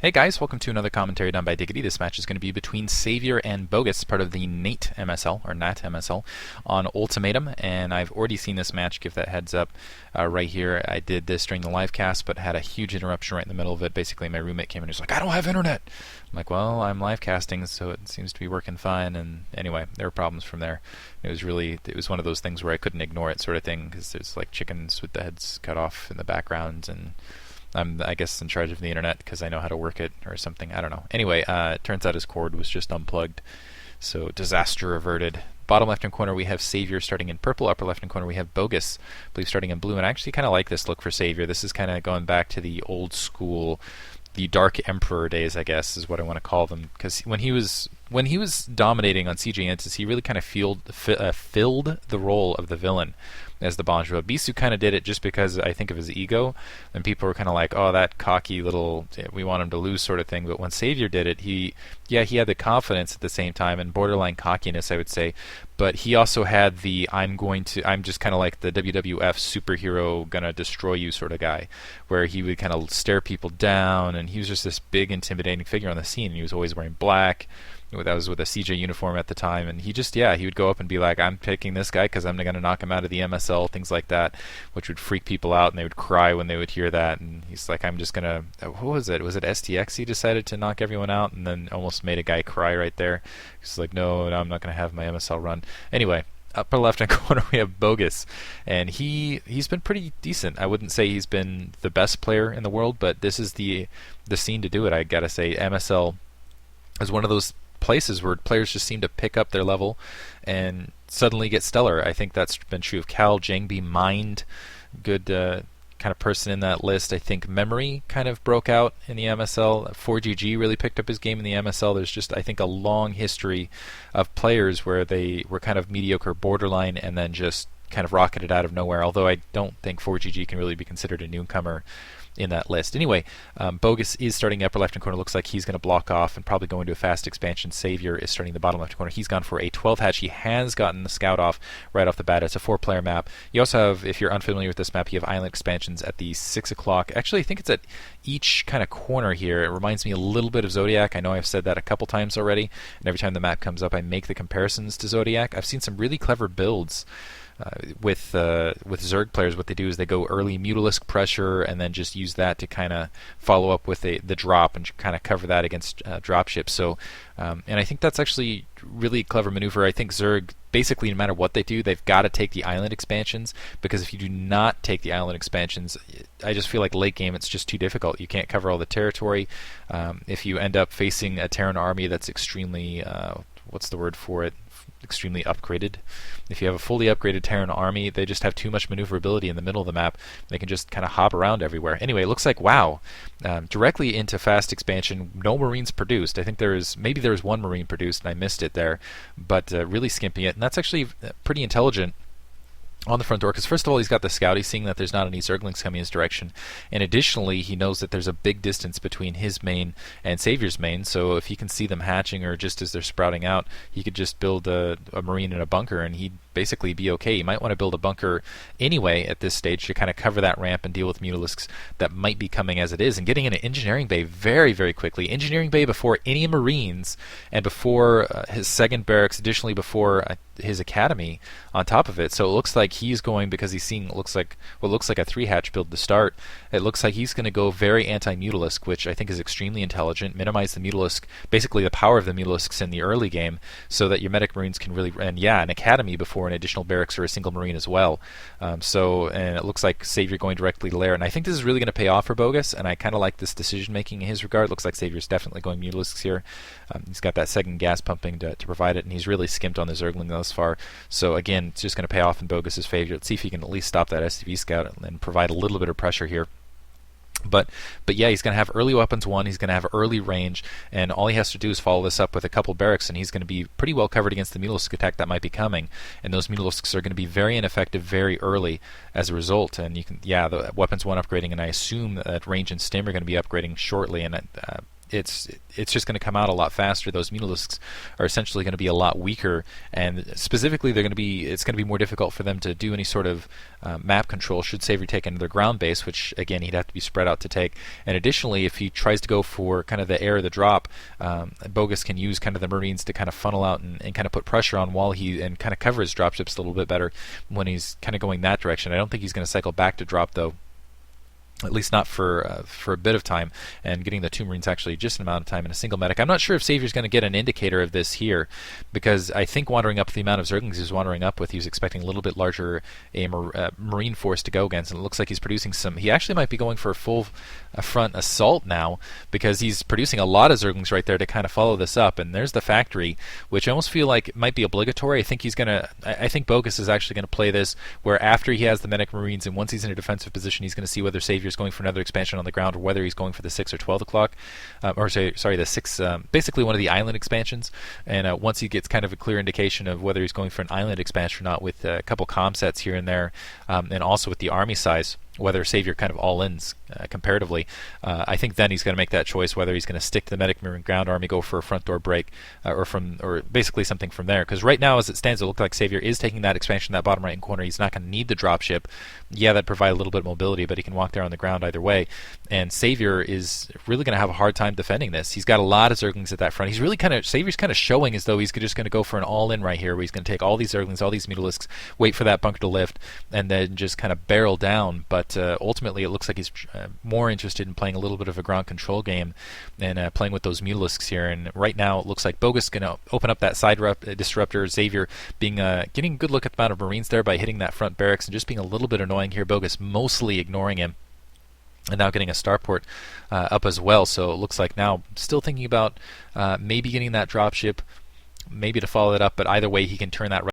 Hey guys, welcome to another commentary done by Diggity. This match is going to be between Savior and Bogus, part of the Nate MSL, or Nat MSL, on Ultimatum, and I've already seen this match, give that heads up right here. I did this during the live cast, but had a huge interruption right in the middle of it. Basically, my roommate came in and was like, I don't have internet! I'm like, well, I'm live casting, so it seems to be working fine, and anyway, there were problems from there. It was one of those things where I couldn't ignore it sort of thing, because there's like chickens with the heads cut off in the background, and I'm, I guess, in charge of the internet because I know how to work it or something. I don't know. Anyway, it turns out his cord was just unplugged, so disaster averted. Bottom left-hand corner we have Savior starting in purple. Upper left-hand corner we have Bogus, I believe, starting in blue. And I actually kind of like this look for Savior. This is kind of going back to the old school, the Dark Emperor days, I guess, is what I want to call them. Because when he was dominating on CJ Entis, he really kind of filled the role of the villain as the Bonjour. Bisu kind of did it just because I think of his ego, and people were kind of like, oh, that cocky little, we want him to lose sort of thing. But when Savior did it, he had the confidence at the same time, and borderline cockiness, I would say. But he also had the I'm just kind of like the WWF superhero gonna destroy you sort of guy, where he would kind of stare people down, and he was just this big intimidating figure on the scene. And he was always wearing black. That was with a CJ uniform at the time, and he would go up and be like, I'm taking this guy because I'm going to knock him out of the MSL, things like that, which would freak people out, and they would cry when they would hear that. And he's like, I'm just going to, what was it? Was it STX he decided to knock everyone out, and then almost made a guy cry right there? He's like, no, I'm not going to have my MSL run. Anyway, upper left-hand corner we have Bogus, and he's been pretty decent. I wouldn't say he's been the best player in the world, but this is the scene to do it, I gotta say. MSL is one of those places where players just seem to pick up their level and suddenly get stellar. I think that's been true of Cal, Jangbi, Mind, good kind of person in that list. I think Memory kind of broke out in the MSL. 4GG really picked up his game in the MSL. There's just, I think, a long history of players where they were kind of mediocre, borderline, and then just kind of rocketed out of nowhere, although I don't think 4GG can really be considered a newcomer in that list. Anyway, Bogus is starting upper left-hand corner. Looks like he's going to block off and probably go into a fast expansion. Savior is starting the bottom left corner. He's gone for a 12 hatch. He has gotten the scout off right off the bat. It's a 4-player map. You also have, if you're unfamiliar with this map, you have island expansions at the 6 o'clock. Actually, I think it's at each kind of corner here. It reminds me a little bit of Zodiac. I know I've said that a couple times already, and every time the map comes up I make the comparisons to Zodiac. I've seen some really clever builds with Zerg players. What they do is they go early Mutalisk pressure and then just use that to kind of follow up with the drop and kind of cover that against dropships. So, and I think that's actually really clever maneuver. I think Zerg, basically no matter what they do, they've got to take the island expansions, because if you do not take the island expansions, I just feel like late game it's just too difficult. You can't cover all the territory. If you end up facing a Terran army that's extremely, what's the word for it? Extremely upgraded. If you have a fully upgraded Terran army, they just have too much maneuverability in the middle of the map. They can just kind of hop around everywhere. Anyway, it looks like, wow, directly into fast expansion. No Marines produced. I think maybe there was one Marine produced and I missed it there, but really skimping it. And that's actually pretty intelligent on the front door, because first of all he's got the scout, he's seeing that there's not any zerglings coming his direction, and additionally he knows that there's a big distance between his main and Savior's main, so if he can see them hatching or just as they're sprouting out, he could just build a marine in a bunker and he'd basically be okay. You might want to build a bunker anyway at this stage to kind of cover that ramp and deal with Mutalisks that might be coming as it is, and getting into Engineering Bay very, very quickly. Engineering Bay before any Marines, and before his second barracks, additionally before his academy on top of it. So it looks like he's going, because he's seeing what looks like a 3-hatch build to start, it looks like he's going to go very anti-Mutalisk, which I think is extremely intelligent. Minimize the Mutalisk, basically the power of the Mutalisks in the early game, so that your medic Marines can really, and yeah, an academy before an additional barracks or a single Marine as well. And it looks like Savior going directly to lair, and I think this is really going to pay off for Bogus, and I kind of like this decision making in his regard. Looks like Savior's definitely going Mutalisks here. He's got that second gas pumping to provide it, and he's really skimped on the Zergling thus far. So again, it's just going to pay off in Bogus's favor. Let's see if he can at least stop that STV scout and provide a little bit of pressure here. But yeah, he's going to have early weapons 1, he's going to have early range, and all he has to do is follow this up with a couple barracks, and he's going to be pretty well covered against the Mutalisk attack that might be coming. And those Mutalisks are going to be very ineffective very early as a result. And you can, yeah, the weapons 1 upgrading, and I assume that range and stim are going to be upgrading shortly, and it's just going to come out a lot faster. Those Mutalisks are essentially going to be a lot weaker, and specifically it's going to be more difficult for them to do any sort of map control should Savior take into their ground base, which again he'd have to be spread out to take. And additionally, if he tries to go for kind of the air or the drop, Bogus can use kind of the Marines to kind of funnel out and kind of put pressure on and kind of cover his dropships a little bit better when he's kind of going that direction. I don't think he's going to cycle back to drop though. At least not for a bit of time, and getting the 2 Marines actually just an amount of time in a single medic. I'm not sure if Savior's going to get an indicator of this here, because I think wandering up the amount of Zerglings he's wandering up with, he was expecting a little bit larger Marine force to go against, and it looks like he's producing some. He actually might be going for a full front assault now, because he's producing a lot of Zerglings right there to kind of follow this up. And there's the factory, which I almost feel like it might be obligatory. I think Bogus is actually going to play this where after he has the medic Marines, and once he's in a defensive position, he's going to see whether Savior going for another expansion on the ground, or whether he's going for the 6 or 12 o'clock, the 6, basically one of the island expansions. And once he gets kind of a clear indication of whether he's going for an island expansion or not, with a couple comm sets here and there, and also with the army size, whether Savior kind of all-ins comparatively, I think then he's going to make that choice whether he's going to stick to the medic Marine ground army, go for a front door break, or basically something from there. Because right now, as it stands, it looks like Savior is taking that expansion, that bottom right corner. He's not going to need the dropship. Yeah, that'd provide a little bit of mobility, but he can walk there on the ground either way. And Savior is really going to have a hard time defending this. He's got a lot of Zerglings at that front. Savior's kind of showing as though he's just going to go for an all-in right here, where he's going to take all these Zerglings, all these Mutalisks, wait for that bunker to lift, and then just kind of barrel down. But ultimately, it looks like he's more interested in playing a little bit of a ground control game and playing with those Mutalisks here. And right now, it looks like Bogus is going to open up that side disruptor. Xavier getting a good look at the amount of Marines there by hitting that front barracks and just being a little bit annoying here. Bogus mostly ignoring him, and now getting a starport up as well. So it looks like now still thinking about maybe getting that dropship, maybe to follow it up. But either way, he can turn that